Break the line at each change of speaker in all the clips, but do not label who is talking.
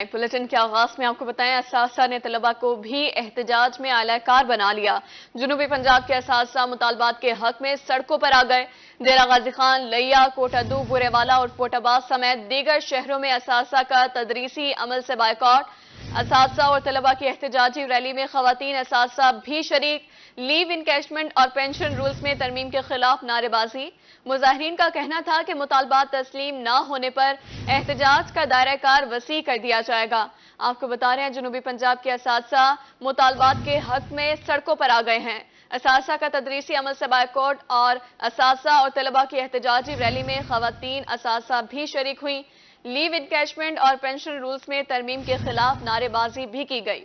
Bulletin के आगाज में आपको बताएं, असासा ने तलबा को भी एहतजाज में आला कार बना लिया। जनूबी पंजाब के असासा मुतालबात के हक में सड़कों पर आ गए। डेरा गाजी खान, लैया, कोटादू, बुरेवाला और फोटाबाद समेत दीगर शहरों में असासा का तदरीसी अमल से बायकॉट। असासा और तलबा की एहतजाजी रैली में खवातीन असासा भी शरीक। लीव इनकैशमेंट और पेंशन रूल्स में तरमीम के खिलाफ नारेबाजी। मुजाहिरीन का कहना था कि मुतालबात तस्लीम न होने पर एहतजाज का दायरा कार वसी कर दिया जाएगा। आपको बता रहे हैं, जनूबी पंजाब के असासा मुतालबात के हक में सड़कों पर आ गए हैं। असासा का तदरीसी अमल से बायकॉट और असासा और तलबा की एहतजाजी रैली में खवातीन असासा भी शरीक हुई। लीव इनकैशमेंट और पेंशन रूल्स में तरमीम के खिलाफ नारेबाजी भी की गई।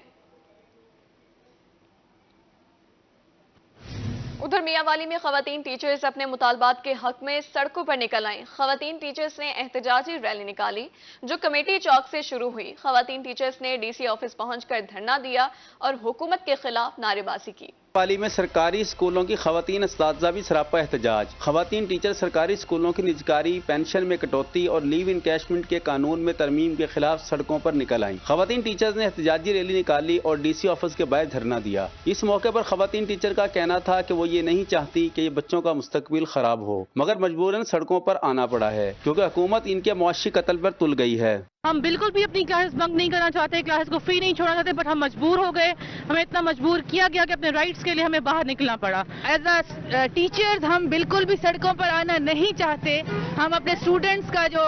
उधर मियांवाली में खवातीन टीचर्स अपने मुतालबात के हक में सड़कों पर निकल आईं। खवातीन टीचर्स ने एहतजाजी रैली निकाली जो कमेटी चौक से शुरू हुई। खवातीन टीचर्स ने डीसी ऑफिस पहुंचकर धरना दिया और हुकूमत के खिलाफ नारेबाजी की।
वाली में सरकारी स्कूलों की खवातीन अस्ताज़ा भी सरापा एहतजाज। खवातीन टीचर सरकारी स्कूलों की निजकारी, पेंशन में कटौती और लीव इनकैशमेंट के कानून में तरमीम के खिलाफ सड़कों पर निकल आईं। खवातीन टीचर्स ने एहतजाजी रैली निकाली और डीसी ऑफिस के बाहर धरना दिया। इस मौके पर खवातीन टीचर का कहना था कि वो ये नहीं चाहती कि ये बच्चों का मुस्तकबिल खराब हो, मगर मजबूरन सड़कों पर आना पड़ा है क्योंकि हुकूमत इनके मुआशी कत्ल पर तुल गई है।
हम बिल्कुल भी अपनी क्लासेस बंक नहीं करना चाहते, क्लासेस को फ्री नहीं छोड़ना चाहते, बट हम मजबूर हो गए। हमें इतना मजबूर किया गया कि अपने राइट्स के लिए हमें बाहर निकलना पड़ा। एज अ टीचर्स हम बिल्कुल भी सड़कों पर आना नहीं चाहते। हम अपने स्टूडेंट्स का जो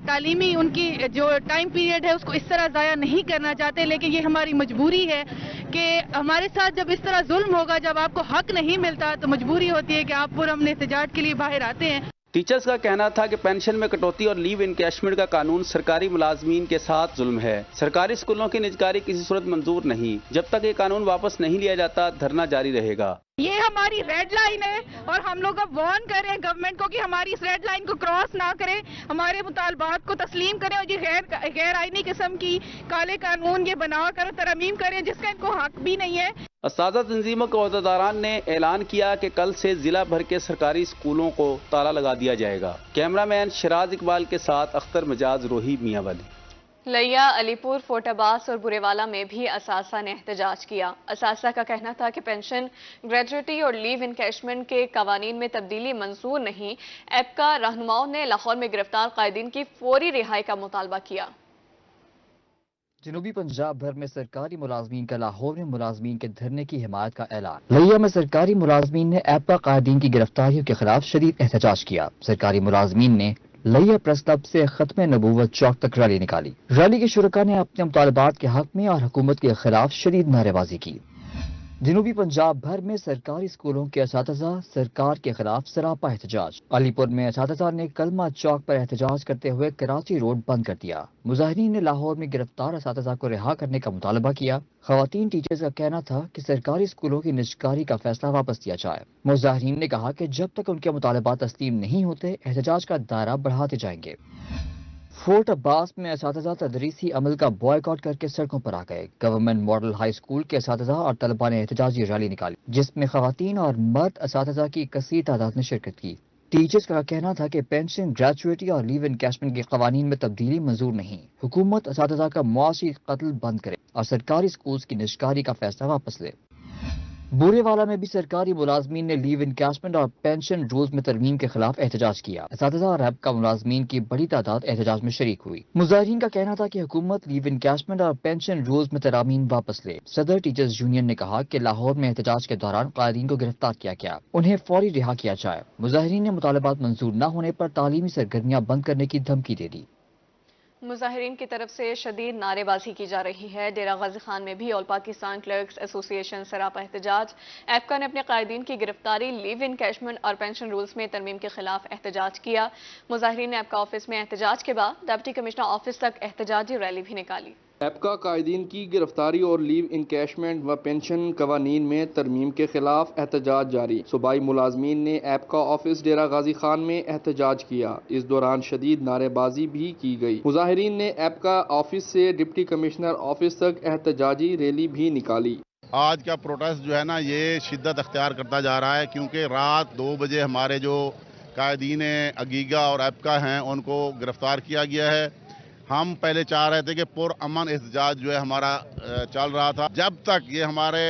तालीमी उनकी जो टाइम पीरियड है उसको इस तरह ज़ाया नहीं करना चाहते, लेकिन ये हमारी मजबूरी है कि हमारे साथ जब इस तरह जुल्म होगा, जब आपको हक नहीं मिलता, तो मजबूरी होती है कि आप पुरअमन एहतजाज के लिए बाहर आते हैं।
टीचर्स का कहना था कि पेंशन में कटौती और लीव इनकैशमेंट का कानून सरकारी मुलाजमीन के साथ जुल्म है। सरकारी स्कूलों की निजकारी किसी सूरत मंजूर नहीं। जब तक ये कानून वापस नहीं लिया जाता, धरना जारी रहेगा।
ये हमारी रेड लाइन है और हम लोग अब वार्न कर रहे हैं गवर्नमेंट को कि हमारी इस रेड लाइन को क्रॉस ना करें, हमारे मुतालबात को तस्लीम करें और ये गैर आईनी किस्म की काले कानून ये बना कर तरमीम करें जिसका इनको हक भी नहीं है।
अस्ताज़ा तंजीमों के अहदेदारान ने ऐलान किया कि कल से जिला भर के सरकारी स्कूलों को ताला लगा दिया जाएगा। कैमरामैन शराज इकबाल के साथ अख्तर मजाज, रोही, मियांवाली।
लैया, अलीपुर, फोटाबास और बुरेवाला में भी असासा ने एहतजाज किया। असासा का कहना था कि पेंशन, ग्रेजुएटी और लीव इनकैशमेंट के कवानीन में तब्दीली मंजूर नहीं। एपका रहनुमाओं ने लाहौर में गिरफ्तार कायदीन की फौरी रिहाई का मुतालबा किया।
जनूबी पंजाब भर में सरकारी मुलाजमीन का लाहौर में मुलाजमीन के धरने की हिमायत का ऐलान। लैया में सरकारी मुलाजमीन ने एपका कायदीन की गिरफ्तारियों के खिलाफ शदीद एहतजाज किया। सरकारी मुलाजमीन ने लैया प्रेस क्लब से खत्म नबूवत चौक तक रैली निकाली। रैली के शुरका ने अपने मुतालबात के हक में और हुकूमत के खिलाफ शदीद नारेबाजी की। जनूबी पंजाब भर में सरकारी स्कूलों के असातिज़ा सरकार के खिलाफ सरापा एहतजाज। अलीपुर में असातिज़ा ने कलमा चौक पर एहतजाज करते हुए कराची रोड बंद कर दिया। मुजाहिरीन ने लाहौर में गिरफ्तार असातिज़ा को रिहा करने का मुतालबा किया। खवातीन टीचर्स का कहना था कि सरकारी स्कूलों की निजकारी का फैसला वापस लिया जाए। मुजाहिरीन ने कहा कि जब तक उनके मुतालबात तस्लीम नहीं होते, एहतजाज का दायरा बढ़ाते जाएंगे। फोर्ट अब्बास में असातिज़ा तदरीसी अमल का बॉयकॉट करके सड़कों पर आ गए। गवर्नमेंट मॉडल हाई स्कूल के असातिज़ा और तलबा ने एहतजाजी रैली निकाली जिसमें खवातीन और मर्द असातिज़ा की कसीर तादाद ने शिरकत की। टीचर्स का कहना था कि पेंशन, ग्रेजुएटी और लीव इनकैशमेंट के कवानीन में तब्दीली मंजूर नहीं। हुकूमत असातिज़ा का मुआशी कत्ल बंद करे और सरकारी स्कूल्स की निजकारी का फैसला वापस ले। बुरेवाला में भी सरकारी मुलाजमीन ने लीव इनकैशमेंट और पेंशन रूल्स में तरमीम के खिलाफ एहतजाज किया। असातिज़ा और एपका मुलाजमीन की बड़ी तादाद एहतजाज में शरीक हुई। मुजाहिरीन का कहना था कि हुकूमत लीव इनकैशमेंट और पेंशन रूल्स में तरामीम वापस ले। सदर टीचर्स यूनियन ने कहा कि लाहौर में एहतजाज के दौरान कायदीन को गिरफ्तार किया गया, उन्हें फौरी रिहा किया जाए। मुजाहिरीन ने मुतालबात मंजूर न होने पर तालीमी सरगर्मियां बंद करने की धमकी दे दी।
मुजाहिरीन की तरफ से शदीद नारेबाजी की जा रही है। डेरा गाजी खान में भी ऑल पाकिस्तान क्लर्क्स एसोसिएशन सरापा एहतजाज। एपका ने अपने कायदीन की गिरफ्तारी, लीव इनकैशमेंट और पेंशन रूल्स में तरमीम के खिलाफ एहतजाज किया। मुजाहिरीन ने एपका ऑफिस में एहतजाज के बाद डिप्टी कमिश्नर ऑफिस तक एहतजाजी रैली भी निकाली।
एपका कायदीन की गिरफ्तारी और लीव इनकैशमेंट व पेंशन कवानीन में तरमीम के खिलाफ एहतजाज जारी। सूबाई मुलाजमीन ने एपका ऑफिस डेरा गाजी खान में एहतजाज किया। इस दौरान शदीद नारेबाजी भी की गई। मुजाहिरीन ने एपका ऑफिस से डिप्टी कमिश्नर ऑफिस तक एहतजाजी रैली भी निकाली।
आज का प्रोटेस्ट जो है ना, ये शिद्दत अख्तियार करता जा रहा है क्योंकि रात 2 बजे हमारे जो कायदीन अगीगा और एपका हैं उनको गिरफ्तार किया गया है। हम पहले चाह रहे थे कि पुरअमन एहतजाज जो है हमारा चल रहा था। जब तक ये हमारे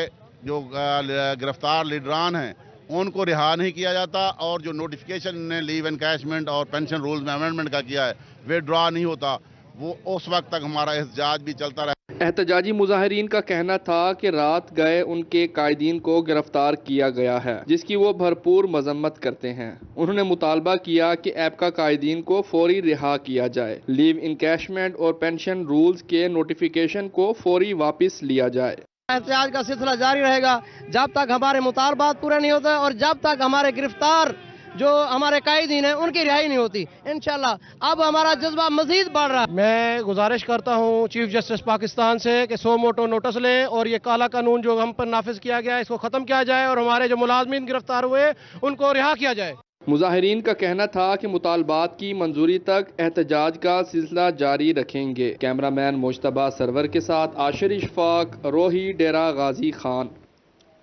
जो गिरफ्तार लीडरान हैं उनको रिहा नहीं किया जाता और जो नोटिफिकेशन ने लीव एनकैशमेंट और पेंशन रूल्स में अमेंडमेंट का किया है विड्रॉ नहीं होता, वो उस वक्त तक हमारा एहतजाज भी चलता रहा।
एहतजाजी मुजाहिरीन का कहना था कि रात गए उनके कायदीन को गिरफ्तार किया गया है, जिसकी वो भरपूर मजम्मत करते हैं। उन्होंने मुतालबा किया कि ऐप्का कायदीन को फौरी रिहा किया जाए, लीव इनकैशमेंट और पेंशन रूल्स के नोटिफिकेशन को फौरी वापस लिया जाए।
एहतजाज का सिलसिला जारी रहेगा जब तक हमारे मुतालबात पूरे नहीं होते और जब तक हमारे गिरफ्तार जो हमारे कायदीन हैं उनकी रिहाई नहीं होती। इंशाल्लाह अब हमारा जज्बा मजीद बढ़ रहा है।
मैं गुजारिश करता हूं चीफ जस्टिस पाकिस्तान से कि सो मोटो नोटिस लें और ये काला कानून जो हम पर नाफिज किया गया है इसको ख़त्म किया जाए और हमारे जो मुलाजमीन गिरफ्तार हुए उनको रिहा किया जाए।
मुजाहिरीन का कहना था कि मुतालबात की मंजूरी तक एहतजाज का सिलसिला जारी रखेंगे। कैमरामैन मुश्तबा सरवर के साथ आशिर इशफाक, रोही, डेरा गाजी खान।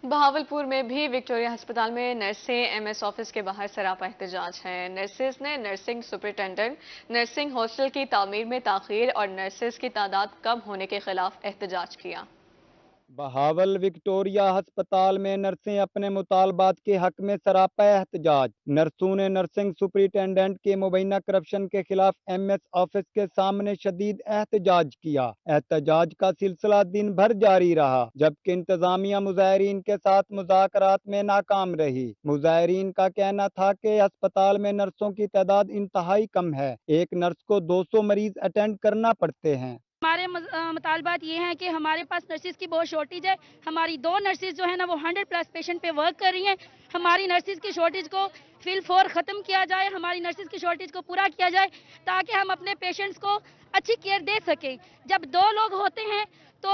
बहावलपुर में भी विक्टोरिया अस्पताल में नर्सें एमएस ऑफिस के बाहर सरापा एहतजाज है। नर्सेज ने नर्सिंग सुपरिटेंडेंट, नर्सिंग हॉस्टल की तामीर में ताखीर और नर्सेज की तादाद कम होने के खिलाफ एहतजाज किया।
बहावल विक्टोरिया अस्पताल में नर्सें अपने मुतालबात के हक में सरापा एहतजाज। नर्सों ने नर्सिंग सुपरिटेंडेंट के मुबैना करप्शन के खिलाफ एमएस ऑफिस के सामने शदीद एहतजाज किया। एहतजाज का सिलसिला दिन भर जारी रहा, जबकि इंतजामिया मुजाहिरीन के साथ मुज़ाकरात में नाकाम रही। मुजाहिरीन का कहना था कि अस्पताल में नर्सों की तादाद इंतहाई कम है, एक नर्स को 200 मरीज अटेंड करना पड़ते हैं।
हमारे मुतालबात ये हैं कि हमारे पास नर्सिस की बहुत शॉर्टेज है। हमारी 2 नर्सिस जो है ना वो 100+ पेशेंट पे वर्क कर रही हैं। हमारी नर्सिस की शॉर्टेज को फिल फॉर ख़त्म किया जाए, हमारी नर्सिस की शॉर्टेज को पूरा किया जाए ताकि हम अपने पेशेंट्स को अच्छी केयर दे सकें। जब 2 लोग होते हैं तो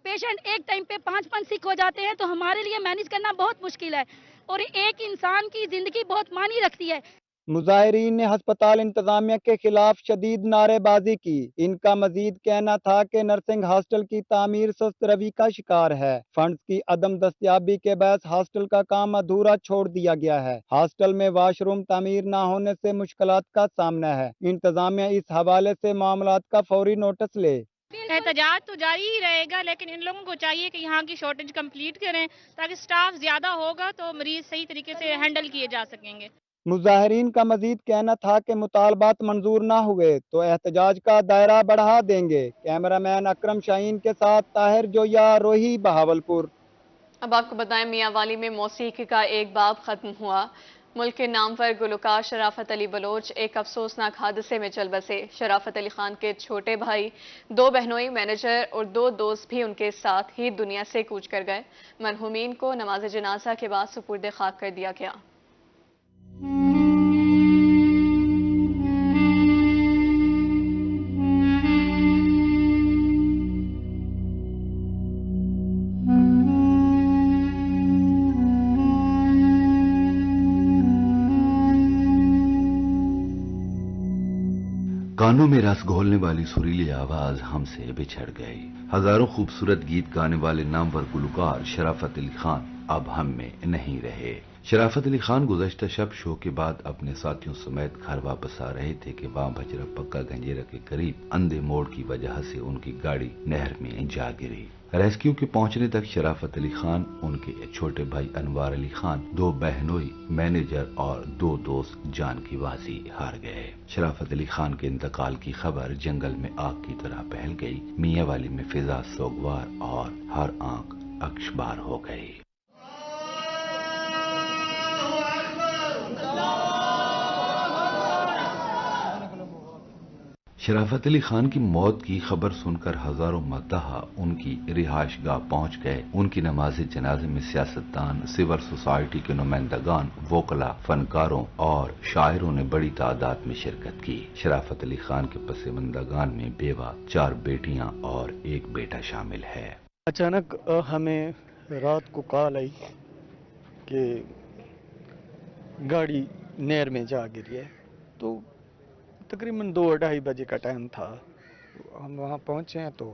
पेशेंट एक टाइम पे 5 सिक हो जाते हैं तो हमारे लिए मैनेज करना बहुत मुश्किल है और एक इंसान की ज़िंदगी बहुत मानी रखती है।
मुजाहिरीन ने अस्पताल इंतजामिया के खिलाफ शदीद नारेबाजी की। इनका मजीद कहना था कि नर्सिंग हॉस्टल की तामीर सुस्त रवि का शिकार है। फंड्स की अदम दस्तयाबी के बायस हॉस्टल का काम अधूरा छोड़ दिया गया है। हॉस्टल में वाशरूम तामीर न होने से मुश्किलात का सामना है। इंतजामिया इस हवाले से मामलात का फौरी नोटिस ले।
एहतजाज तो जारी ही रहेगा, लेकिन इन लोगों को चाहिए कि यहाँ की शॉर्टेज कंप्लीट करें ताकि स्टाफ ज्यादा होगा तो मरीज सही तरीके से हैंडल किए जा सकेंगे।
मुजाहिरीन का मजीद कहना था कि मुतालबात मंजूर ना हुए तो एहतजाज का दायरा बढ़ा देंगे। कैमरामैन अकरम शाहीन के साथ ताहिर जोया, रोही, बहावलपुर।
अब आपको बताएं मियांवाली में मौसीकी का एक बाब खत्म हुआ। मुल्क के नाम पर गुलकार शराफत अली बलोच एक अफसोसनाक हादसे में चल बसे। शराफत अली खान के छोटे भाई, 2 बहनोई, मैनेजर और 2 दोस्त भी उनके साथ ही दुनिया से कूच कर गए। मरहूमीन को नमाज जनाजा के बाद सुपुर्द खाक कर दिया गया।
कानों में रस घोलने वाली सुरीली आवाज हमसे बिछड़ गई। हजारों खूबसूरत गीत गाने वाले नामवर गुलकार शराफत अली खान अब हम में नहीं रहे। शराफत अली खान गुज़श्ता शब शो के बाद अपने साथियों समेत घर वापस आ रहे थे कि बां भजरा पक्का गंजेरा के करीब अंधे मोड़ की वजह से उनकी गाड़ी नहर में जा गिरी। रेस्क्यू के पहुंचने तक शराफत अली खान, उनके छोटे भाई अनवार अली खान, 2 बहनोई, मैनेजर और 2 दोस्त जान की बाजी हार गए। शराफत अली खान के इंतकाल की खबर जंगल में आग की तरह फैल गई। मियांवाली में फिजा सोगवार और हर आंख अक्षबार हो गई। शराफत अली खान की मौत की खबर सुनकर हजारों मद्दाहा उनकी रिहाइश गाह पहुंच गए। उनकी नमाज जनाजे में सियासतदान, सिविल सोसाइटी के नुमाइंदगान, वोकला, फनकारों और शायरों ने बड़ी तादाद में शिरकत की। शराफत अली खान के पसमंदगान में बेवा, 4 बेटियां और 1 बेटा शामिल है।
अचानक हमें रात को कॉल आई कि गाड़ी नहर में जा गिरी है। तो तकरीबन 2-2:30 बजे का टाइम था। हम वहाँ पहुँचे हैं तो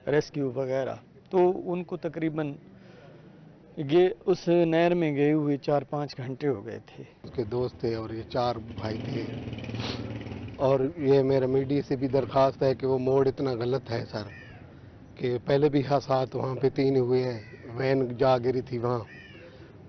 रेस्क्यू वगैरह, तो उनको तकरीबन ये उस नहर में गए हुए 4-5 घंटे हो गए थे।
उसके दोस्त थे और ये 4 भाई थे اور یہ میرا میڈیا سے بھی درخواست ہے کہ وہ موڑ اتنا غلط ہے سر، کہ پہلے بھی حادثات وہاں پہ 3 ہوئے ہیں، وین جا گری تھی وہاں،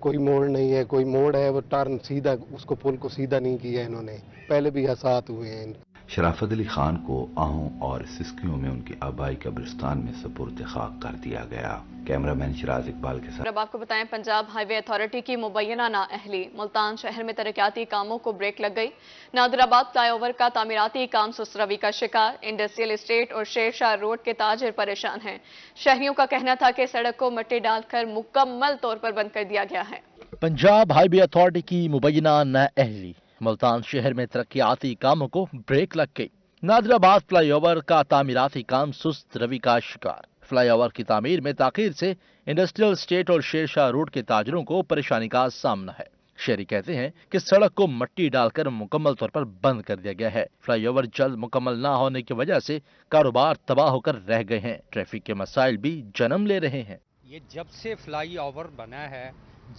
کوئی موڑ نہیں ہے، کوئی موڑ ہے وہ ٹرن سیدھا، اس کو پل کو سیدھا نہیں کیا انہوں نے، پہلے بھی حادثات ہوئے ہیں۔
شرافت علی خان کو آہوں اور سسکیوں میں ان کے آبائی قبرستان میں سپرد خاک کر دیا گیا۔ کیمرہ مین شراز اقبال کے ساتھ۔
اب آپ کو بتائیں، پنجاب ہائی وے اتھارٹی کی مبینہ نااہلی، ملتان شہر میں ترقیاتی کاموں کو بریک لگ گئی۔ نادر آباد فلائی اوور کا تعمیراتی کام سست روی کا شکار، انڈسٹریل اسٹیٹ اور شیر شاہ روڈ کے تاجر پریشان ہیں۔ شہریوں کا کہنا تھا کہ سڑک کو مٹی ڈال کر مکمل طور پر بند کر دیا گیا ہے۔
پنجاب ہائی وے اتھارٹی کی مبینہ نااہلی، ملتان شہر میں ترقیاتی کاموں کو بریک لگ گئی۔ نادر آباد فلائی اوور کا تعمیراتی کام سست روی کا شکار، فلائی اوور کی تعمیر میں تاخیر سے انڈسٹریل اسٹیٹ اور شیر شاہ روڈ کے تاجروں کو پریشانی کا سامنا ہے۔ شہری کہتے ہیں کہ سڑک کو مٹی ڈال کر مکمل طور پر بند کر دیا گیا ہے۔ فلائی اوور جلد مکمل نہ ہونے کی وجہ سے کاروبار تباہ ہو کر رہ گئے ہیں، ٹریفک کے مسائل بھی جنم لے رہے ہیں۔
یہ جب سے فلائی اوور بنا ہے،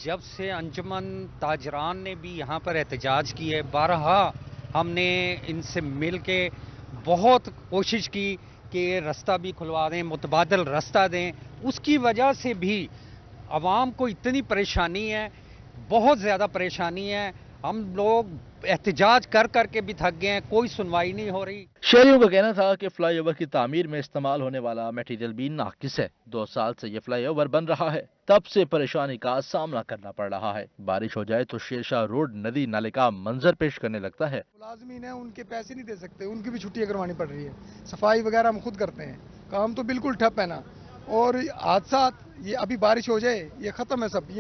جب سے انجمن تاجران نے بھی یہاں پر احتجاج کی ہے، بارہا ہم نے ان سے مل کے بہت کوشش کی کہ رستہ بھی کھلوا دیں، متبادل رستہ دیں، اس کی وجہ سے بھی عوام کو اتنی پریشانی ہے، بہت زیادہ پریشانی ہے۔ ہم لوگ احتجاج کر کر کے بھی تھک گئے ہیں، کوئی سنوائی نہیں ہو رہی۔
شہریوں کا کہنا تھا کہ فلائی اوور کی تعمیر میں استعمال ہونے والا میٹیریل بھی ناقص ہے۔ 2 سال سے یہ فلائی اوور بن رہا ہے، تب سے پریشانی کا سامنا کرنا پڑ رہا ہے۔ بارش ہو جائے تو شیر شاہ روڈ ندی نالے کا منظر پیش کرنے لگتا ہے۔
ملازمین ہیں، ان کے پیسے نہیں دے سکتے، ان کی بھی چھٹیاں کروانی پڑ رہی ہے، صفائی وغیرہ ہم خود کرتے ہیں، کام تو بالکل ٹھپ ہے نا۔ اور حادثات، یہ ابھی بارش ہو جائے یہ ختم ہے سب،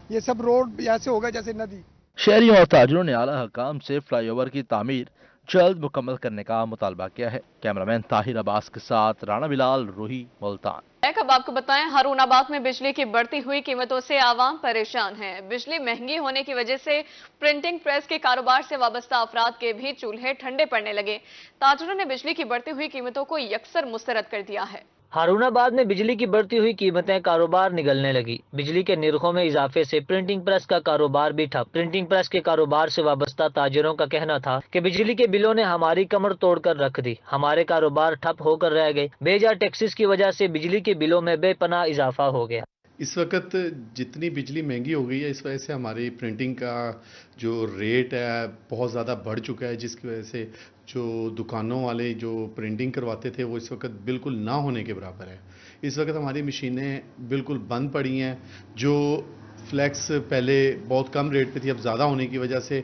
یہ سب روڈ ایسے ہوگا جیسے ندی۔
شہریوں اور تاجروں نے اعلیٰ حکام سے فلائی اوور کی تعمیر جلد مکمل کرنے کا مطالبہ کیا ہے۔ کیمرامین طاہر عباس کے ساتھ رانا بلال، روہی، ملتان۔
اب آپ کو بتائیں، ہارون آباد میں بجلی کی بڑھتی ہوئی قیمتوں سے عوام پریشان ہیں۔ بجلی مہنگی ہونے کی وجہ سے پرنٹنگ پریس کے کاروبار سے وابستہ افراد کے بھی چولہے ٹھنڈے پڑنے لگے۔ تاجروں نے بجلی کی بڑھتی ہوئی قیمتوں کو یکسر مسترد کر دیا ہے۔
ہارون آباد میں بجلی کی بڑھتی ہوئی قیمتیں کاروبار نگلنے لگی۔ بجلی کے نرخوں میں اضافے سے پرنٹنگ پریس کا کاروبار بھی ٹھپ۔ پرنٹنگ پریس کے کاروبار سے وابستہ تاجروں کا کہنا تھا کہ بجلی کے بلوں نے ہماری کمر توڑ کر رکھ دی، ہمارے کاروبار ٹھپ ہو کر رہ گئے۔ بے جا ٹیکسز کی وجہ سے بجلی کے بلوں میں بے پناہ اضافہ ہو گیا۔
اس وقت جتنی بجلی مہنگی ہو گئی ہے، اس وجہ سے ہماری پرنٹنگ کا جو ریٹ ہے بہت زیادہ بڑھ چکا ہے، جس کی وجہ سے جو دکانوں والے جو پرنٹنگ کرواتے تھے وہ اس وقت بالکل نہ ہونے کے برابر ہے۔ اس وقت ہماری مشینیں بالکل بند پڑی ہیں، جو فلیکس پہلے بہت کم ریٹ پہ تھی، اب زیادہ ہونے کی وجہ سے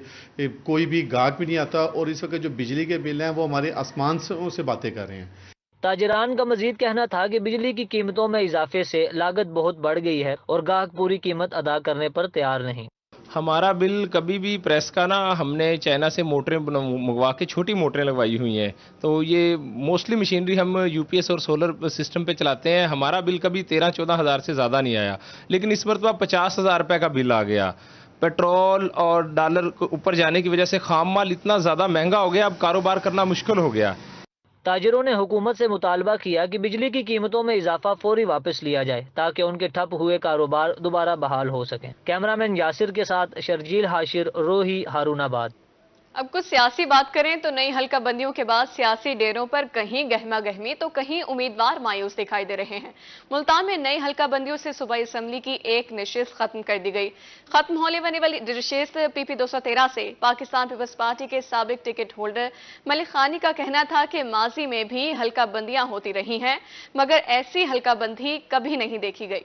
کوئی بھی گاہک بھی نہیں آتا، اور اس وقت جو بجلی کے بل ہیں وہ ہمارے آسمان سے باتیں کر رہے ہیں۔
تاجران کا مزید کہنا تھا کہ بجلی کی قیمتوں میں اضافے سے لاگت بہت بڑھ گئی ہے اور گاہک پوری قیمت ادا کرنے پر تیار نہیں۔
ہمارا بل کبھی بھی پریس کا نا، ہم نے چائنا سے موٹریں منگوا کے چھوٹی موٹریں لگوائی ہوئی ہیں، تو یہ موسٹلی مشینری ہم یو پی ایس اور سولر سسٹم پہ چلاتے ہیں۔ ہمارا بل کبھی 13-14 ہزار سے زیادہ نہیں آیا، لیکن اس مرتبہ 50,000 روپے کا بل آ گیا۔ پیٹرول اور ڈالر اوپر جانے کی وجہ سے خام مال اتنا زیادہ مہنگا ہو گیا، اب کاروبار کرنا مشکل ہو گیا۔
تاجروں نے حکومت سے مطالبہ کیا کہ بجلی کی قیمتوں میں اضافہ فوری واپس لیا جائے تاکہ ان کے ٹھپ ہوئے کاروبار دوبارہ بحال ہو سکیں۔ کیمرامین یاسر کے ساتھ شرجیل حاشر، روہی، ہارون آباد۔
اب کچھ سیاسی بات کریں تو نئی حلقہ بندیوں کے بعد سیاسی ڈیروں پر کہیں گہما گہمی تو کہیں امیدوار مایوس دکھائی دے رہے ہیں۔ ملتان میں نئی حلقہ بندیوں سے صوبائی اسمبلی کی ایک نشست ختم کر دی گئی۔ ختم ہونے والی نشست PP 213 سے پاکستان پیپلز پارٹی کے سابق ٹکٹ ہولڈر ملک خانی کا کہنا تھا کہ ماضی میں بھی حلقہ بندیاں ہوتی رہی ہیں، مگر ایسی حلقہ بندی کبھی نہیں دیکھی گئی۔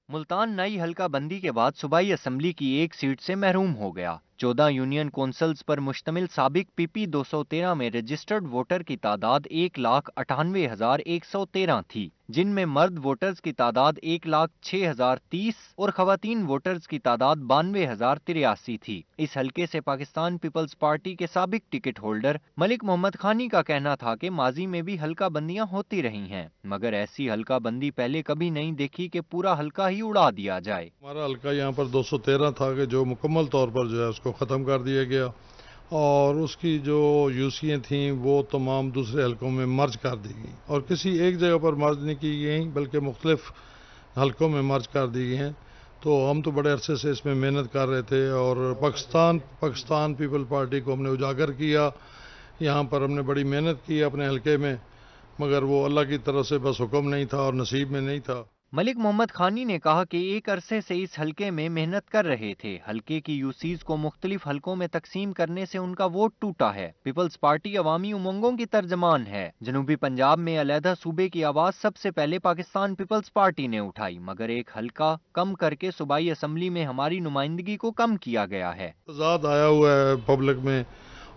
ملتان نئی حلقہ بندی کے بعد صوبائی اسمبلی کی ایک سیٹ سے محروم ہو گیا۔ 14 یونین کونسلز پر مشتمل سابق PP 213 میں رجسٹرڈ ووٹر کی تعداد 1,98,113 تھی، جن میں مرد ووٹرز کی تعداد 1,06,030 اور خواتین ووٹرز کی تعداد 92,083 تھی۔ اس حلقے سے پاکستان پیپلز پارٹی کے سابق ٹکٹ ہولڈر ملک محمد خانی کا کہنا تھا کہ ماضی میں بھی حلقہ بندیاں ہوتی رہی ہیں، مگر ایسی حلقہ بندی پہلے کبھی نہیں دیکھی کہ پورا حلقہ ہی اڑا دیا جائے۔
ہمارا حلقہ یہاں پر 213 تھا کہ جو مکمل طور پر جو ہے اس کو ختم کر دیا گیا، اور اس کی جو یوسیاں تھیں وہ تمام دوسرے حلقوں میں مرج کر دی گئیں، اور کسی ایک جگہ پر مرج نہیں کی گئیں بلکہ مختلف حلقوں میں مرج کر دی گئی ہیں۔ تو ہم تو بڑے عرصے سے اس میں محنت کر رہے تھے، اور پاکستان پیپل پارٹی کو ہم نے اجاگر کیا यहाँ पर हमने बड़ी मेहनत की अपने हलके में, मगर वो अल्लाह की तरफ से बस हुक्म नहीं था और नसीब में नहीं था।
मलिक मोहम्मद खानी ने कहा कि एक अरसे से इस हलके में मेहनत कर रहे थे। हलके की यूसीज को मुख्तलिफ हलकों में तकसीम करने से उनका वोट टूटा है। पीपल्स पार्टी अवामी उमंगों की तर्जमान है। जनूबी पंजाब में अलहदा सूबे की आवाज सबसे पहले पाकिस्तान पीपल्स पार्टी ने उठाई, मगर एक हलका कम करके सूबाई असम्बली में हमारी नुमाइंदगी को कम किया गया है।
तजाद आया हुआ है पब्लिक में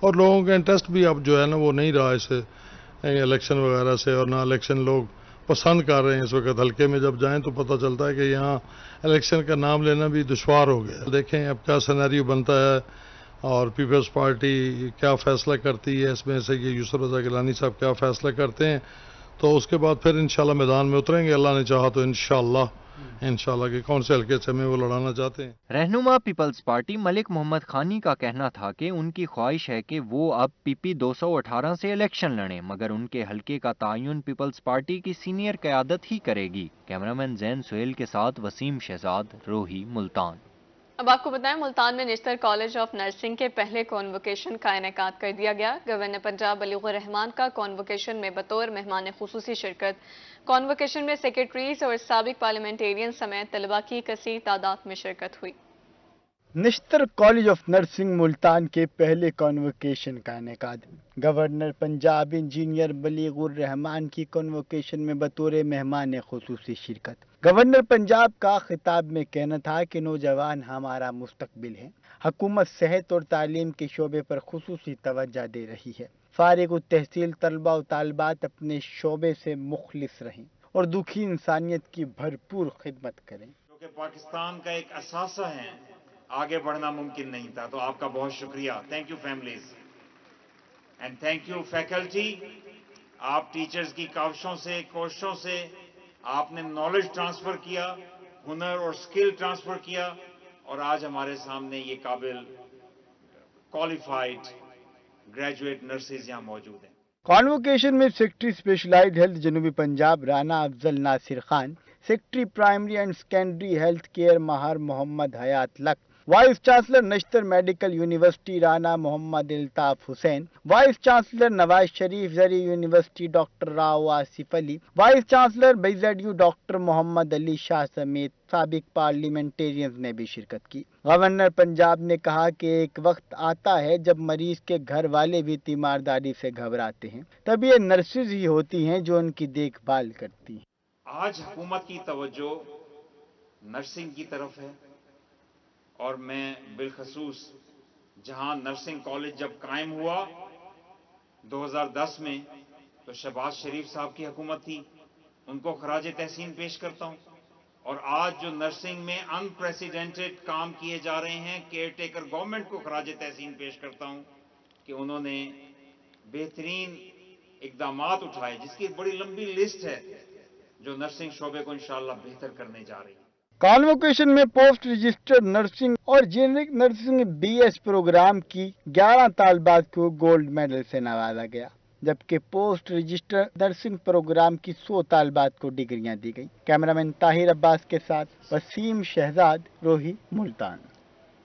और लोगों का इंटरेस्ट भी अब जो है ना वो नहीं रहा इस इलेक्शन वगैरह से, और ना इलेक्शन लोग पसंद कर रहे हैं इस वक्त। हल्के में जब जाएं तो पता चलता है कि यहाँ इलेक्शन का नाम लेना भी दुश्वार हो गया। देखें अब क्या सिनेरियो बनता है और पीपल्स पार्टी क्या फैसला करती है इसमें से, ये यूसुफ रज़ा गिलानी साहब क्या फैसला करते हैं, तो उसके बाद फिर इंशाल्लाह मैदान में उतरेंगे। अल्लाह ने चाहा तो इंशाल्लाह कि कौन से हल्के से हमें वो लड़ाना चाहते हैं।
रहनुमा पीपल्स पार्टी मलिक मोहम्मद खानी का कहना था कि उनकी ख्वाहिश है कि वो अब पीपी 218 से इलेक्शन लड़ें, मगर उनके हल्के का तायुन पीपल्स पार्टी की सीनियर क़यादत ही करेगी। कैमरामैन जैन सुहेल के साथ वसीम शहजाद, रोही, मुल्तान।
अब आपको बताएं, मुल्तान में निश्तर कॉलेज ऑफ नर्सिंग के पहले कॉन्वोकेशन का इनेकाद कर दिया गया। गवर्नर पंजाब बलीगुर रहमान का कॉन्वोकेशन में बतौर मेहमान खुसूसी शिरकत। कॉन्वोकेशन में सेक्रेटरीज और साबिक पार्लियामेंटेरियन समेत तलबा की कसीर तादाद में शिरकत हुई।
Nishtar college of nursing Multan के पहले कॉन्वोकेशन का इनेकाद। गवर्नर पंजाब इंजीनियर बलीगुर रहमान की कॉन्वोकेशन में बतौर मेहमान खुसूसी शिरकत। गवर्नर पंजाब का खिताब में कहना था कि नौजवान हमारा मुस्तकबिल है। हुकूमत सेहत और तालीम के शोबे पर खुसूसी तवज्जो दे रही है। फारिग तहसील तलबा और तालबात अपने शोबे से मुखलिस रहें और दुखी इंसानियत की भरपूर खिदमत करें।
क्योंकि पाकिस्तान का एक असासा है, आगे बढ़ना मुमकिन नहीं था। तो आपका बहुत शुक्रिया। Thank you families and thank you faculty. आप टीचर्स की काविशों से, कोशिशों से आपने नॉलेज ट्रांसफर किया, हुनर और स्किल ट्रांसफर किया, और आज हमारे सामने ये काबिल क्वालिफाइड ग्रेजुएट नर्सेज यहाँ मौजूद हैं।
कॉन्वोकेशन में सेक्रेटरी स्पेशलाइज्ड हेल्थ जनूबी Punjab Rana Afzal Nasir Khan, secretary primary and secondary health care Mahar Mohammad Hayat Lak, vice chancellor Nishtar medical university Rana Mohammad Iltaf Hussain, vice chancellor Nawaz Sharif जरी university doctor Rao Asif Ali, vice chancellor BZU doctor Mohammad Ali Shah समेत साबिक पार्लियामेंटेरियंस ने भी शिरकत की। गवर्नर पंजाब ने कहा कि एक वक्त आता है जब मरीज के घर वाले भी तीमारदारी से घबराते हैं, तब ये नर्सेज ही होती हैं जो उनकी देखभाल करती हैं।
आज हुकूमत की तवज्जो नर्सिंग की तरफ है, और मैं बिलखसूस जहां नर्सिंग कॉलेज जब कायम हुआ 2010 में, तो शहबाज शरीफ साहब की हुकूमत थी, उनको खराज तहसीन पेश करता हूं। और आज जो नर्सिंग में अनप्रेसिडेंटेड काम किए जा रहे हैं, केयर टेकर गवर्नमेंट को खराज तहसीन पेश करता हूं कि उन्होंने बेहतरीन इकदामात उठाए, जिसकी बड़ी लंबी लिस्ट है, जो नर्सिंग शोबे को इंशाअल्लाह बेहतर करने जा रही है।
कॉन्वोकेशन में पोस्ट रजिस्टर्ड नर्सिंग और जेनरिक नर्सिंग BS प्रोग्राम की 11 तालबात को गोल्ड मेडल से नवाजा गया, जबकि पोस्ट रजिस्टर्ड नर्सिंग प्रोग्राम की 100 तालबात को डिग्रियां दी गई। कैमरामैन ताहिर अब्बास के साथ वसीम शहजाद, रोही, मुल्तान।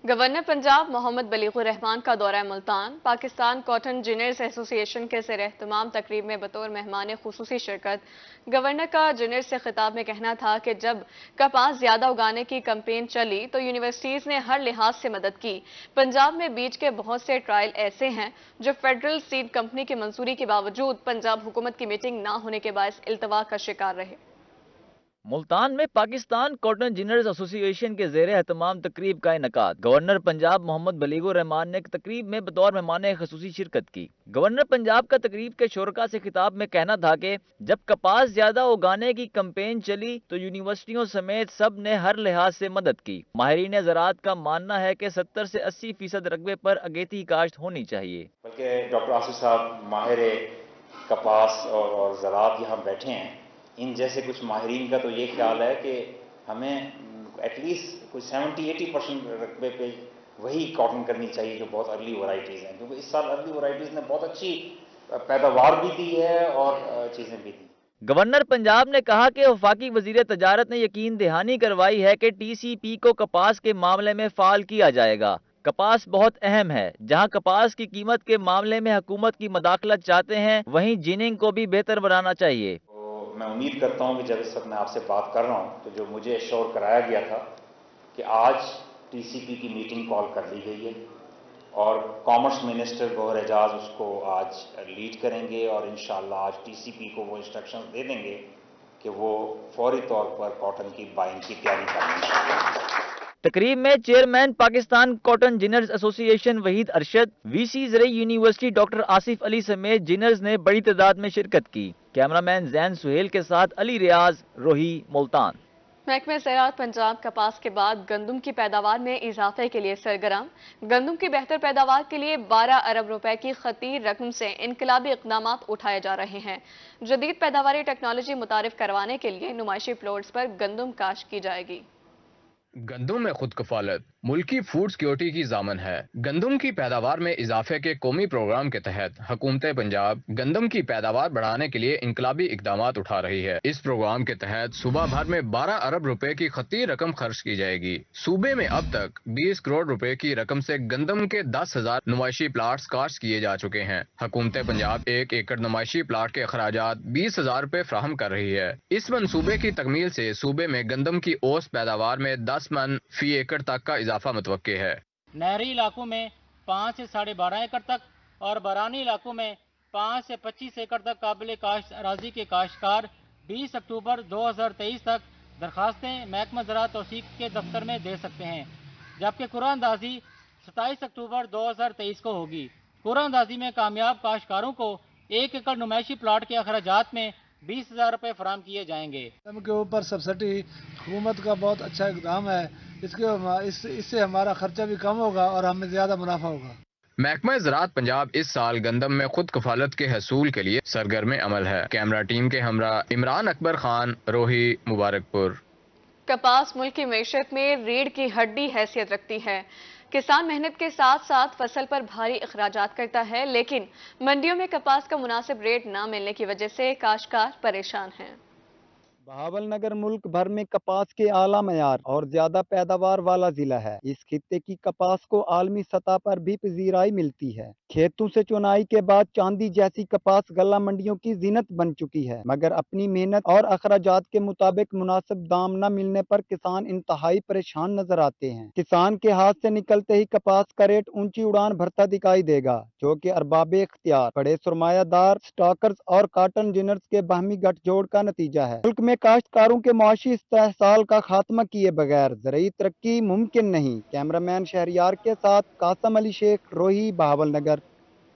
गवर्नर पंजाब मोहम्मद बलीगुर रहमान का दौरा Multan. Pakistan cotton ginners association के ज़ेर एहतमाम तकरीब में बतौर मेहमान खुसूसी शिरकत। गवर्नर का जिनर्स से खिताब में कहना था कि जब कपास ज्यादा उगाने की कैंपेन चली तो यूनिवर्सिटीज़ ने हर लिहाज से मदद की। पंजाब में बीज के बहुत से ट्रायल ऐसे हैं जो फेडरल सीड कंपनी की मंजूरी के बावजूद पंजाब हुकूमत की मीटिंग न होने के बायस इल्तवा का शिकार रहे।
मुल्तान में पाकिस्तान कॉटन जिनर्स एसोसिएशन के ज़ेर एहतमाम तकरीब का इनेकाद। गवर्नर पंजाब मोहम्मद बलीगुर रहमान ने तकरीब में बतौर मेहमान खुसूसी शिरकत की। गवर्नर पंजाब का तकरीब के शोरका से खिताब में कहना था कि जब कपास ज्यादा उगाने की कैंपेन चली तो यूनिवर्सिटियों समेत सब ने हर लिहाज से मदद की। माहिरीन ज़राअत का मानना है कि 70 से 80% रकबे पर अगेती काश्त होनी चाहिए।
बल्कि डॉक्टर आसिफ साहब माहिर कपास और ज़राअत यहाँ बैठे हैं, इन जैसे कुछ माहिरीन का तो ये ख्याल है कि हमें एटलीस्ट कुछ 70-80% रकबे पे वही कॉटन करनी चाहिए जो बहुत अर्ली वैरायटीज़ हैं, क्योंकि इस साल अर्ली वैरायटीज़ ने बहुत अच्छी पैदावार भी दी है और चीज़ें भी दी।
गवर्नर पंजाब ने कहा कि वफाकी वजीर तजारत ने यकीन दहानी करवाई है कि TCP को कपास के मामले में फाल किया जाएगा। कपास बहुत अहम है। जहां कपास की कीमत के मामले में हुकूमत की मदाखलत चाहते हैं, वहीं जिनिंग को भी बेहतर बनाना चाहिए।
मैं उम्मीद करता हूं कि जब इस वक्त मैं आपसे बात कर रहा हूं तो जो मुझे एश्योर कराया गया था कि आज टीसीपी की मीटिंग कॉल कर ली गई है और कॉमर्स मिनिस्टर गौहर एजाज उसको आज लीड करेंगे और इंशाअल्लाह आज टीसीपी को वो इंस्ट्रक्शंस दे देंगे कि वो फौरी तौर पर कॉटन की बाइंग की तैयारी करेंगे।
तकरीब में chairman Pakistan cotton ginners association Waheed Arshad, VC ज़रई यूनिवर्सिटी डॉक्टर आसिफ अली समेत जिनर्स ने बड़ी तादाद में शिरकत की। कैमरामैन जैन सुहेल के साथ अली रियाज, रोही, मुल्तान।
महकमे ज़राअत पंजाब कपास के बाद गंदम की पैदावार में इजाफे के लिए सरगर्म। गंदम की बेहतर पैदावार के लिए 12 अरब रुपए की खतीर रकम से इनकलाबी इक़दाम उठाए जा रहे हैं। जदीद पैदावारी टेक्नोलॉजी मुतारिफ करवाने के लिए नुमाइशी प्लॉट्स पर गंदम काश्त की जाएगी।
गंदम में खुद कफालत मुल्की फूड सिक्योरिटी की जामन है। गंदम की पैदावार में इजाफे के कौमी प्रोग्राम के तहत हुकूमत पंजाब गंदम की पैदावार बढ़ाने के लिए इनकलाबी इकदाम उठा रही है। इस प्रोग्राम के तहत सूबा भर में 12 अरब रुपए की खतीर रकम खर्च की जाएगी। सूबे में अब तक 20 करोड़ रुपए की रकम से गंदम के 10,000 नुमाइशी प्लाट्स काश्त किए जा चुके हैं। हुकूमत पंजाब 1 एकड़ नुमाइशी प्लाट के अखराजात 20,000 रुपए फ्राहम कर रही है। इस मनसूबे की तकमील से सूबे में गंदम की औसत पैदावार में 10 मन फी एकड़ तक का इजाफा मुतवक्के है।
नहरी इलाकों में 5 से 12.5 एकड़ तक और बरानी इलाकों में 5 से 25 एकड़ तक काबिल काश्त अराजी के काश्तकार 20 अक्टूबर 2023 तक दरखास्तें महकमा ज़राअत तौसीक के दफ्तर में दे सकते हैं, जबकि कुरानंदाजी 27 अक्टूबर 2023 को होगी। कुरानंदाजी में कामयाब काश्तकारों को 1 एकड़ नुमाइशी प्लाट के अखराजात में 20,000 रुपए फराम किए जाएंगे।
के ऊपर सब्सिडी हुकूमत का बहुत अच्छा इकदाम है। इससे हमारा खर्चा भी कम होगा और हमें ज्यादा मुनाफा होगा।
महकमा ज़राअत पंजाब इस साल गंदम में खुद कफालत के हसूल के लिए सरगर्म अमल है। कैमरा टीम के हमरा इमरान अकबर खान, रोही, मुबारकपुर।
कपास मुल्क की मैशत में रीढ़ की हड्डी हैसियत रखती है। किसान मेहनत के साथ साथ फसल पर भारी अखराजात करता है, लेकिन मंडियों में कपास का मुनासिब रेट न मिलने की वजह से काश्तकार परेशान हैं।
बहावलनगर मुल्क भर में कपास के आला मयार और ज्यादा पैदावार वाला जिला है। इस खित्ते की कपास को आलमी सतह पर भी पजीराई मिलती है। खेतों से चुनाई के बाद चांदी जैसी कपास गल्ला मंडियों की जीनत बन चुकी है, मगर अपनी मेहनत और अखराजात के मुताबिक मुनासिब दाम न मिलने पर किसान इंतहाई परेशान नजर आते हैं। किसान के हाथ से निकलते ही कपास का रेट ऊंची उड़ान भरता दिखाई देगा, जो कि अरबाबे इख्तियार, बड़े सरमायादार, स्टॉकर्स और कॉटन जिनर्स के बाहमी गठजोड़ का नतीजा है। मुल्क में काश्तकारों के मुआशी इस्तेहसाल का खात्मा किए बगैर ज़रूरी तरक्की मुमकिन नहीं। कैमरामैन शहरियार के साथ कासम अली शेख, रोही, बहावलनगर।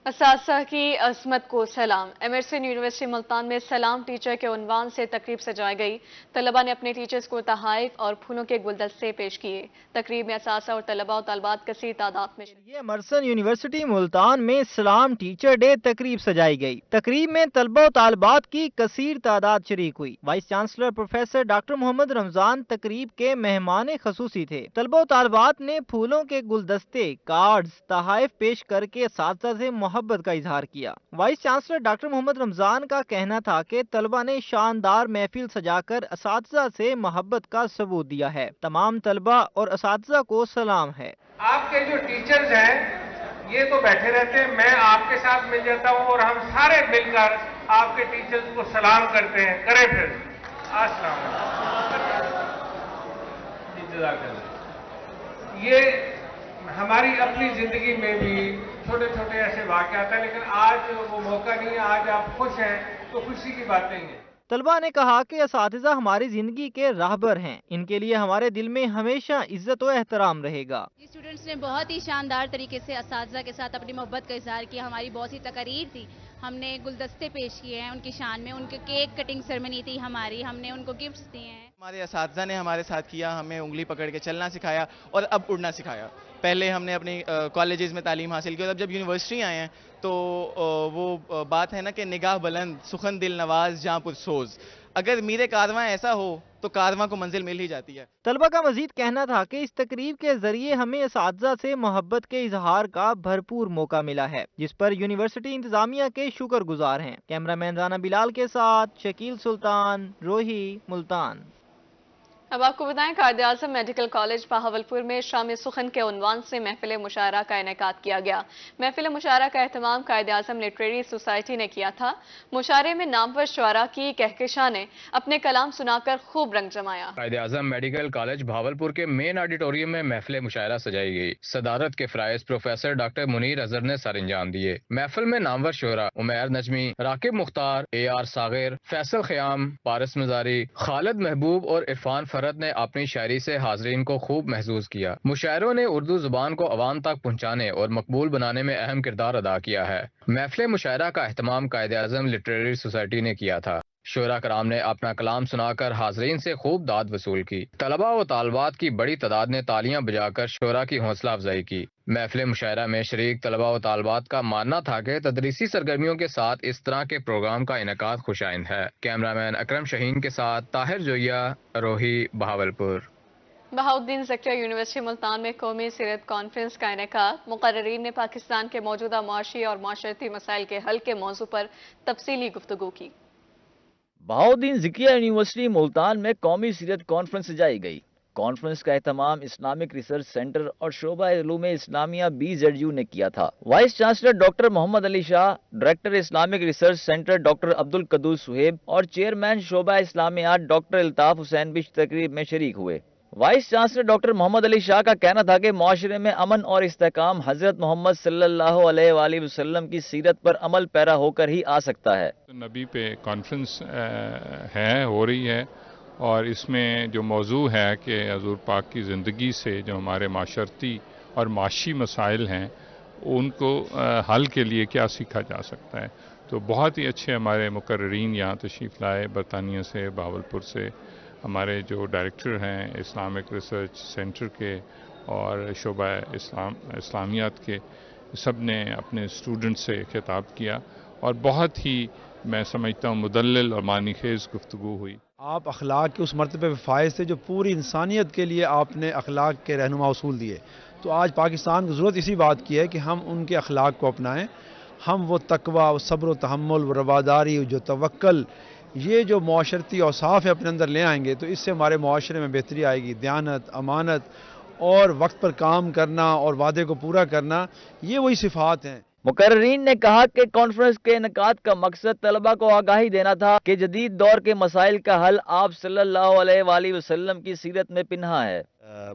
असातिज़ा की अज़मत को सलाम। एमरसन यूनिवर्सिटी मुल्तान में सलाम टीचर के उन्वान से तकरीब सजाई गई। तलबा ने अपने टीचर्स को तहाइफ और फूलों के गुलदस्ते पेश किए। तकरीब में असातिज़ा और तलबा और तलबात कसीर तादाद में
एमरसन यूनिवर्सिटी मुल्तान में सलाम टीचर डे तकरीब सजाई गई। तकरीब में तलबा और तलबात की कसीर तादाद शरीक हुई। Vice chancellor professor doctor Mohammad Ramzan तकरीब के मेहमान खसूसी थे। तलबा और तलबात ने फूलों के गुलदस्ते, कार्ड्स, तहाइफ पेश करके असातिज़ा से मोहब्बत का इजहार किया। Vice chancellor doctor Mohammad Ramzan का कहना था कि तलबा ने शानदार महफिल सजाकर असातिज़ा से मोहब्बत का सबूत दिया है। तमाम तलबा और असातिज़ा को सलाम है।
आपके जो टीचर्स हैं ये तो बैठे रहते हैं, मैं आपके साथ मिल जाता हूँ और हम सारे मिलकर आपके टीचर्स को सलाम करते हैं। करें फिर अस्सलाम वालेकुम। ये हमारी अपनी जिंदगी में भी छोटे छोटे ऐसे वाक़यात हैं, लेकिन आज वो मौका नहीं है। आज आप खुश हैं तो खुशी की बात नहीं है।
तलबा ने कहा कि असातिज़ा हमारी जिंदगी के राहबर हैं। इनके लिए हमारे दिल में हमेशा इज्जत और एहतराम रहेगा।
स्टूडेंट्स ने बहुत ही शानदार तरीके से असातिज़ा के साथ अपनी मोहब्बत का इजहार किया। हमारी बहुत सी तकरीर थी, हमने गुलदस्ते पेश किए हैं उनकी शान में, उनके केक कटिंग सेरेमनी थी हमारी, हमने उनको गिफ्ट्स दिए हैं।
हमारे असातिज़ा ने हमारे साथ किया, हमें उंगली पकड़ के चलना सिखाया और अब उड़ना सिखाया। पहले हमने अपनी कॉलेजेस में तालीम हासिल की और अब जब यूनिवर्सिटी आए हैं तो वो बात है ना कि निगाह बुलंद, सुखन दिल नवाज, जहाँ पुरसोज। अगर मीरे कारवां ऐसा हो तो कारवां को मंजिल मिल ही जाती है।
तलबा का मजीद कहना था कि इस तकरीब के जरिए हमें असातिज़ा से मोहब्बत के इजहार का भरपूर मौका मिला है, जिस पर यूनिवर्सिटी इंतजामिया के शुक्रगुजार हैं। कैमरामैन राना बिलाल के साथ शकील सुल्तान, रोही, मुल्तान।
اب آپ کو بتائیں قائد اعظم میڈیکل کالج بہاولپور میں شام سخن کے عنوان سے محفل مشاعرہ کا انعقاد کیا گیا۔ محفل مشاعرہ کا اہتمام قائد اعظم لٹریری سوسائٹی نے کیا تھا۔ مشاعرے میں نامور شعراء کی کہکشاں نے اپنے کلام سنا کر خوب رنگ جمایا۔
قائد اعظم میڈیکل کالج بہاولپور کے مین آڈیٹوریم میں محفل مشاعرہ سجائی گئی۔ صدارت کے فرائض پروفیسر ڈاکٹر منیر اظہر نے سر انجام دیے۔ محفل میں نامور شعراء عمیر نجمی، راکب مختار، AR صاغر، فیصل خیام، پارس مزاری، خالد محبوب اور عرفان فرد نے اپنی شاعری سے حاضرین کو خوب محظوظ کیا۔ مشاعروں نے اردو زبان کو عوام تک پہنچانے اور مقبول بنانے میں اہم کردار ادا کیا ہے۔ محفل مشاعرہ کا اہتمام قائد اعظم لٹریری سوسائٹی نے کیا تھا۔ شعراء کرام نے اپنا کلام سنا کر حاضرین سے خوب داد وصول کی۔ طلباء و طالبات کی بڑی تعداد نے تالیاں بجا کر شعراء کی حوصلہ افزائی کی۔ محفل مشاعرہ میں شریک طلباء و طالبات کا ماننا تھا کہ تدریسی سرگرمیوں کے ساتھ اس طرح کے پروگرام کا انعقاد خوش آئند ہے۔ کیمرامین اکرم شہین کے ساتھ طاہر جویا، روہی، بہاولپور۔
بہاؤالدین زکریا یونیورسٹی ملتان میں قومی سیرت کانفرنس کا انعقاد۔ مقررین نے پاکستان کے موجودہ معاشی اور معاشرتی مسائل کے حل کے موضوع پر تفصیلی گفتگو کی۔
بہاؤالدین زکریا یونیورسٹی ملتان میں قومی سیرت کانفرنس سجائی گئی۔ کانفرنس کا اہتمام اسلامک ریسرچ سینٹر اور شعبہ علوم اسلامیہ BZU نے کیا تھا۔ Vice chancellor doctor Mohammad Ali Shah, director Islamic research centre doctor Abdul Quddus Suhaib اور چیئرمین شعبہ اسلامیات ڈاکٹر الطاف حسین بھی تقریب میں شریک ہوئے۔ Voice chancellor doctor Mohammad Ali شاہ کا کہنا تھا کہ معاشرے میں امن اور استحکام حضرت محمد صلی اللہ علیہ وآلہ وسلم کی سیرت پر عمل پیرا ہو کر ہی آ سکتا ہے۔
نبی پہ کانفرنس ہو رہی ہے اور اس میں جو موضوع ہے کہ حضور پاک کی زندگی سے جو ہمارے معاشرتی اور معاشی مسائل ہیں ان کو حل کے لیے کیا سیکھا جا سکتا ہے۔ تو بہت ہی اچھے ہمارے مقررین یہاں تشریف لائے، برطانیہ سے، بہاولپور سے۔ ہمارے جو ڈائریکٹر ہیں اسلامک ریسرچ سینٹر کے اور شعبہ اسلامیات کے، سب نے اپنے اسٹوڈنٹ سے خطاب کیا اور بہت ہی میں سمجھتا ہوں مدلل اور معنی خیز گفتگو ہوئی۔
آپ اخلاق کے اس مرتبے پہ فائز تھے جو پوری انسانیت کے لیے آپ نے اخلاق کے رہنما اصول دیے۔ تو آج پاکستان کی ضرورت اسی بات کی ہے کہ ہم ان کے اخلاق کو اپنائیں۔ ہم وہ تقوی، وہ صبر و تحمل، وہ رواداری، جو توکل، یہ جو معاشرتی اوصاف ہے اپنے اندر لے آئیں گے تو اس سے ہمارے معاشرے میں بہتری آئے گی۔ دیانت، امانت اور وقت پر کام کرنا اور وعدے کو پورا کرنا، یہ وہی صفات ہیں۔
مقررین نے کہا کہ کانفرنس کے انعقاد کا مقصد طلباء کو آگاہی دینا تھا کہ جدید دور کے مسائل کا حل آپ صلی اللہ علیہ وآلہ وسلم کی سیرت میں پنہا ہے۔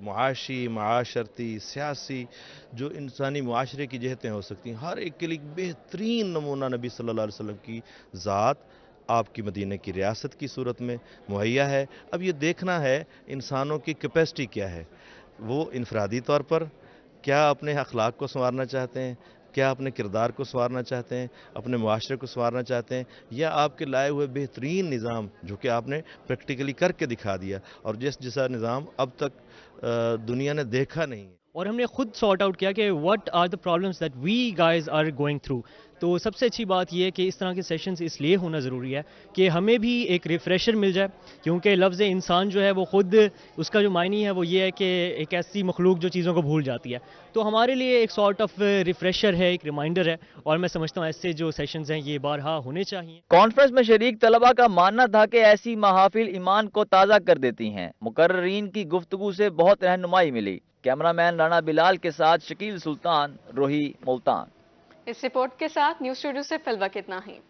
معاشی، معاشرتی، سیاسی جو انسانی معاشرے کی جہتیں ہو سکتی ہیں، ہر ایک کے لیے بہترین نمونہ نبی صلی اللہ علیہ وسلم کی ذات آپ کی مدینہ کی ریاست کی صورت میں مہیا ہے۔ اب یہ دیکھنا ہے انسانوں کی کیپیسٹی کیا ہے، وہ انفرادی طور پر کیا اپنے اخلاق کو سنوارنا چاہتے ہیں، کیا اپنے کردار کو سنوارنا چاہتے ہیں، اپنے معاشرے کو سنوارنا چاہتے ہیں، یا آپ کے لائے ہوئے بہترین نظام جو کہ آپ نے پریکٹیکلی کر کے دکھا دیا اور جیسا نظام اب تک دنیا نے دیکھا نہیں ہے۔
اور ہم نے خود سارٹ آؤٹ کیا کہ what are the problems that we guys are going through۔ تو سب سے اچھی بات یہ ہے کہ اس طرح کے سیشنز اس لیے ہونا ضروری ہے کہ ہمیں بھی ایک ریفریشر مل جائے، کیونکہ لفظ انسان جو ہے وہ خود اس کا جو معنی ہے وہ یہ ہے کہ ایک ایسی مخلوق جو چیزوں کو بھول جاتی ہے۔ تو ہمارے لیے ایک سارٹ آف ریفریشر ہے، ایک ریمائنڈر ہے، اور میں سمجھتا ہوں ایسے جو سیشنز ہیں یہ بارہا ہونے چاہیے۔
کانفرنس میں شریک طلباء کا ماننا تھا کہ ایسی محافل ایمان کو تازہ کر دیتی ہیں۔ مقررین کی گفتگو سے بہت رہنمائی ملی۔ کیمرامین رانا بلال کے ساتھ شکیل سلطان، روہی، ملتان۔
اس رپورٹ کے ساتھ نیوز اسٹوڈیو سے فی الوقت اتنا ہی۔